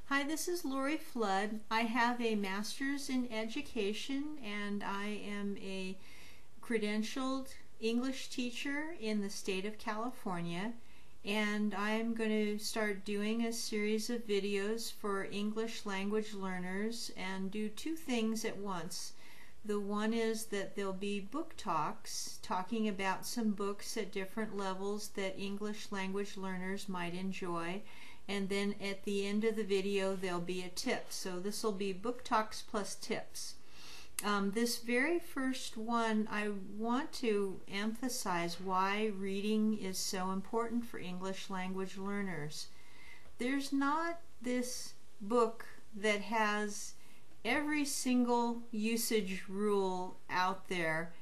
Hi, this is Laurie Flood. I have a master's in education and I am a credentialed English teacher in the state of California, and I'm going to start doing a series of videos for English language learners and do two things at once. The one is that there'll be book talks talking about some books at different levels that English language learners might enjoy. And then at the end of the video there'll be a tip. So this will be book talks plus tips. This very first one, I want to emphasize why reading is so important for English language learners. There's not this book that has every single usage rule out there.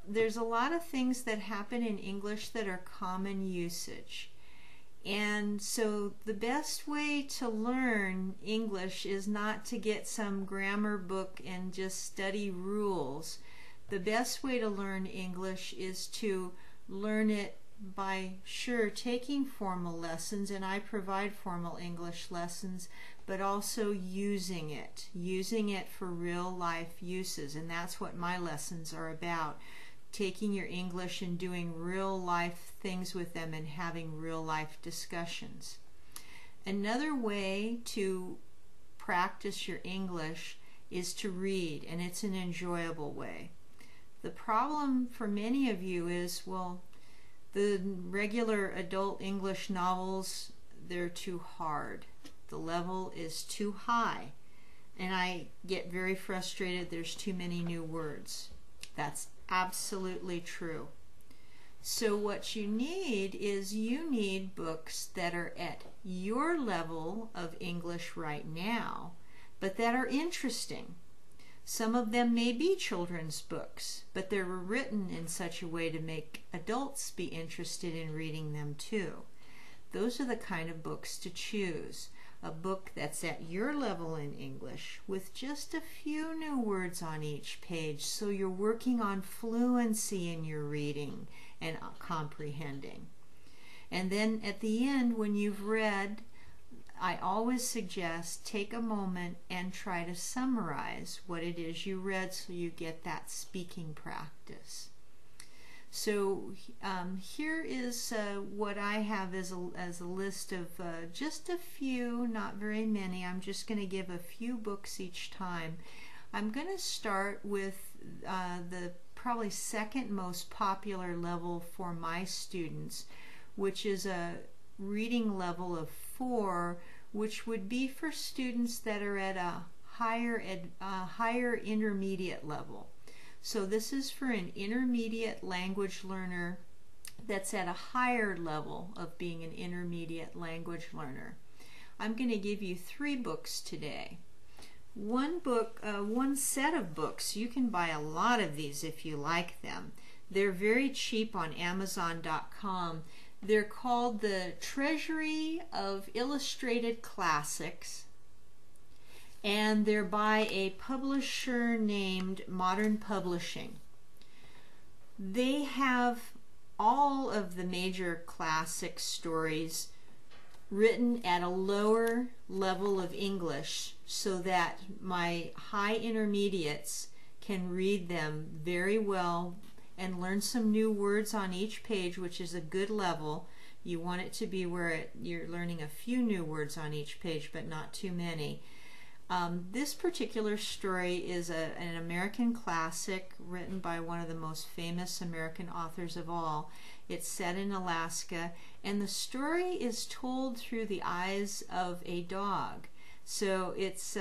There's a lot of things that happen in English that are common usage. And so the best way to learn English is not to get some grammar book and just study rules. The best way to learn English is to learn it by, taking formal lessons, and I provide formal English lessons, but also using it for real life uses. And that's what my lessons are about. Taking your English and doing real life things with them and having real life discussions. Another way to practice your English is to read, and it's an enjoyable way. The problem for many of you is, well, the regular adult English novels, they're too hard. The level is too high, and I get very frustrated there's too many new words. That's absolutely true. So what you need is books that are at your level of English right now, but that are interesting. Some of them may be children's books, but they're written in such a way to make adults be interested in reading them too. Those are the kind of books to choose. A book that's at your level in English with just a few new words on each page, so you're working on fluency in your reading and comprehending. And then at the end, when you've read, I always suggest take a moment and try to summarize what it is you read so you get that speaking practice. So here is what I have as a list of just a few, not very many. I'm just going to give a few books each time. I'm going to start with the probably second most popular level for my students, which is a reading level of 4, which would be for students that are at a higher intermediate level. So this is for an intermediate language learner that's at a higher level of being an intermediate language learner. I'm going to give you 3 books today. One set of books, you can buy a lot of these if you like them. They're very cheap on Amazon.com. They're called the Treasury of Illustrated Classics, and they're by a publisher named Modern Publishing. They have all of the major classic stories written at a lower level of English so that my high intermediates can read them very well and learn some new words on each page, which is a good level. You want it to be where you're learning a few new words on each page, but not too many. This particular story is an American classic written by one of the most famous American authors of all. It's set in Alaska, and the story is told through the eyes of a dog. So it's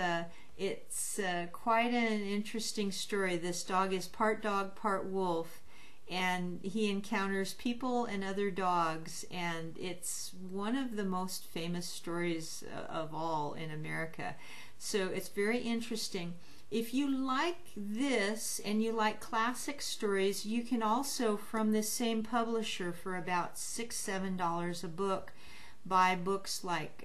quite an interesting story. This dog is part dog, part wolf, and he encounters people and other dogs, and it's one of the most famous stories of all in America. So it's very interesting. If you like this and you like classic stories, you can also, from this same publisher, for about $6, $7 a book, buy books like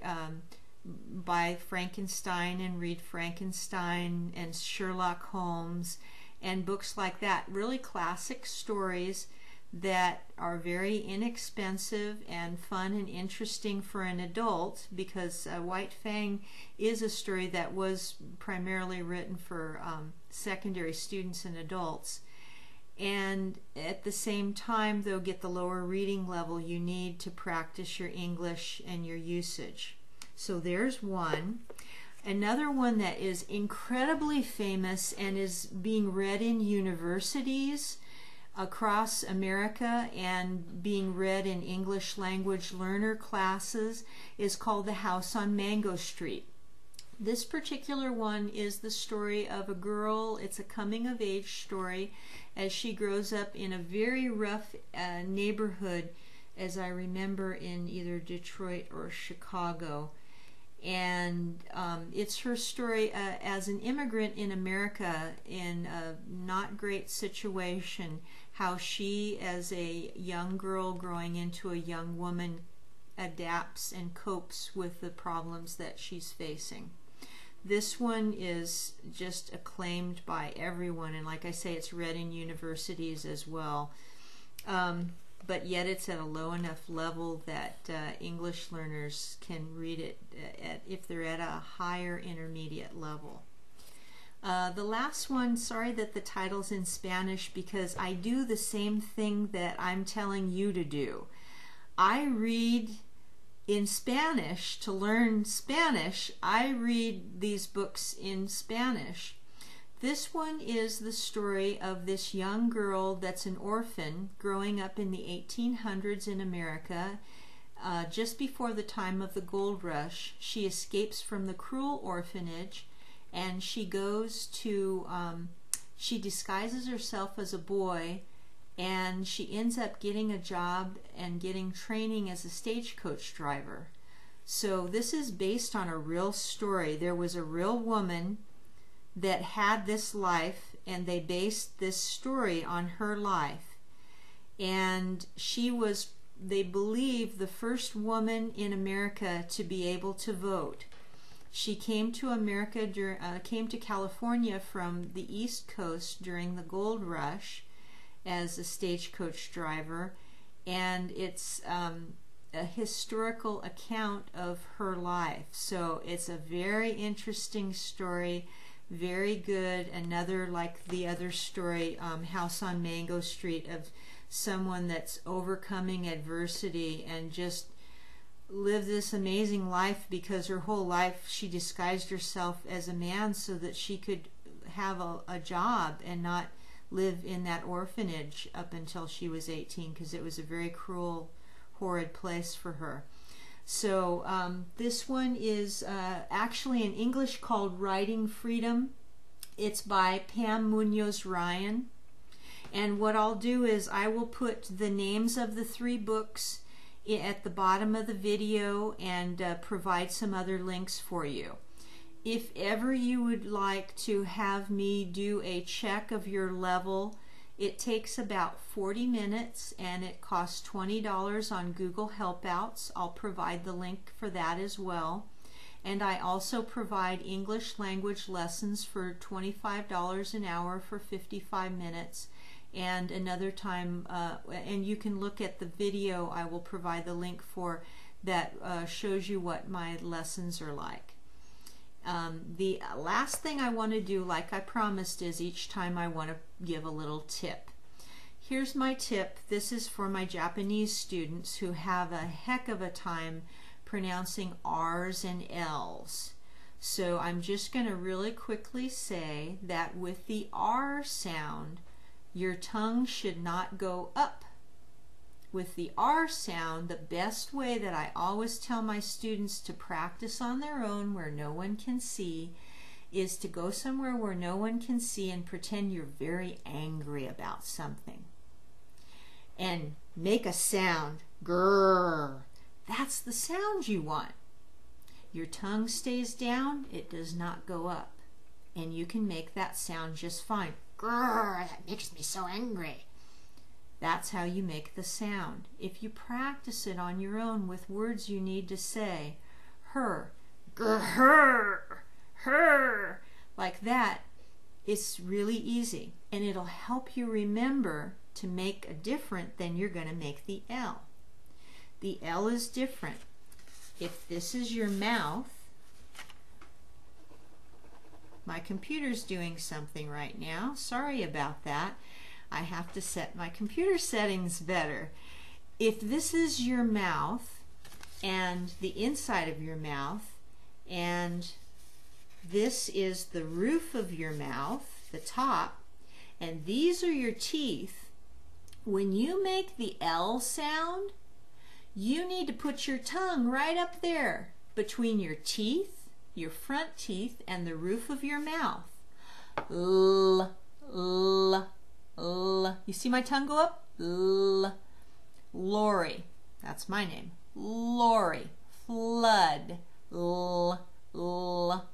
by Frankenstein and read Frankenstein and Sherlock Holmes and books like that. Really classic stories that are very inexpensive and fun and interesting for an adult, because White Fang is a story that was primarily written for secondary students and adults. And at the same time, they'll get the lower reading level you need to practice your English and your usage. So there's one. Another one that is incredibly famous and is being read in universities across America and being read in English language learner classes is called The House on Mango Street. This particular one is the story of a girl. It's a coming-of-age story as she grows up in a very rough neighborhood, as I remember, in either Detroit or Chicago. And it's her story as an immigrant in America in a not great situation, how she, as a young girl growing into a young woman, adapts and copes with the problems that she's facing. This one is just acclaimed by everyone, and like I say, it's read in universities as well. But yet it's at a low enough level that English learners can read it if they're at a higher intermediate level. The last one, sorry that the title's in Spanish, because I do the same thing that I'm telling you to do. I read in Spanish to learn Spanish. I read these books in Spanish. This one is the story of this young girl that's an orphan growing up in the 1800s in America. Just before the time of the gold rush, she escapes from the cruel orphanage, and she goes to, she disguises herself as a boy, and she ends up getting a job and getting training as a stagecoach driver. So this is based on a real story. There was a real woman that had this life, and they based this story on her life. And she was, they believe, the first woman in America to be able to vote. She came to America, came to California from the East Coast during the gold rush as a stagecoach driver, and it's a historical account of her life. So it's a very interesting story, very good. Another, like the other story, House on Mango Street, of someone that's overcoming adversity and just lived this amazing life, because her whole life she disguised herself as a man so that she could have a job and not live in that orphanage up until she was 18, because it was a very cruel, horrid place for her. So this one is actually in English called Writing Freedom. It's by Pam Muñoz Ryan. And what I'll do is I will put the names of the 3 books at the bottom of the video and provide some other links for you. If ever you would like to have me do a check of your level, it takes about 40 minutes and it costs $20 on Google Helpouts. I'll provide the link for that as well. And I also provide English language lessons for $25 an hour for 55 minutes. And another time, and you can look at the video I will provide the link for that shows you what my lessons are like. The last thing I want to do, like I promised, is each time I want to give a little tip. Here's my tip. This is for my Japanese students who have a heck of a time pronouncing R's and L's. So I'm just going to really quickly say that with the R sound, your tongue should not go up. With the R sound, the best way that I always tell my students to practice on their own where no one can see is to go somewhere where no one can see and pretend you're very angry about something. And make a sound. Grrr. That's the sound you want. Your tongue stays down, it does not go up. And you can make that sound just fine. Grrr, that makes me so angry. That's how you make the sound. If you practice it on your own with words you need to say, her, like that, it's really easy. And it'll help you remember to make a different, then you're going to make the L. The L is different. If this is your mouth, my computer's doing something right now. Sorry about that. I have to set my computer settings better. If this is your mouth and the inside of your mouth, and this is the roof of your mouth, the top, and these are your teeth, when you make the L sound, you need to put your tongue right up there between your teeth, your front teeth, and the roof of your mouth. L, l, l. You see my tongue go up? L. Laurie. That's my name. Laurie Flood. L, l.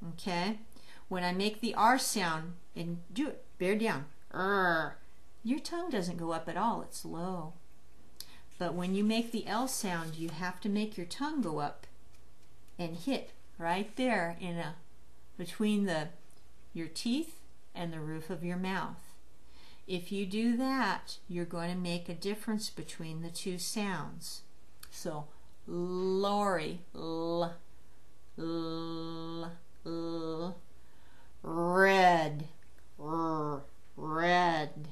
Okay? When I make the R sound, and do it, bear down. Your tongue doesn't go up at all. It's low. But when you make the L sound, you have to make your tongue go up and hit right there between your teeth and the roof of your mouth. If you do that, you're going to make a difference between the two sounds. So, Laurie, l, l, l. Red, r, red.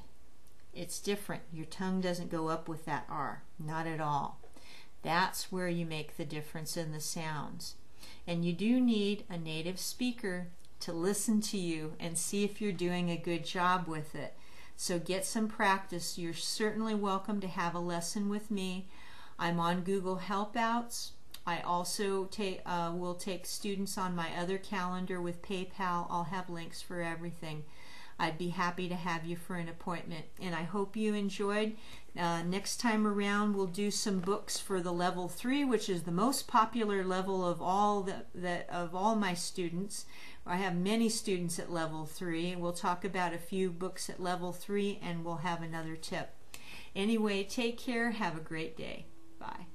It's different. Your tongue doesn't go up with that R, not at all. That's where you make the difference in the sounds. And you do need a native speaker to listen to you and see if you're doing a good job with it. So get some practice. You're certainly welcome to have a lesson with me. I'm on Google Helpouts. I also will take students on my other calendar with PayPal. I'll have links for everything. I'd be happy to have you for an appointment, and I hope you enjoyed. Next time around, we'll do some books for the level 3, which is the most popular level of all of all my students. I have many students at level 3. We'll talk about a few books at level 3, and we'll have another tip. Anyway, take care. Have a great day. Bye.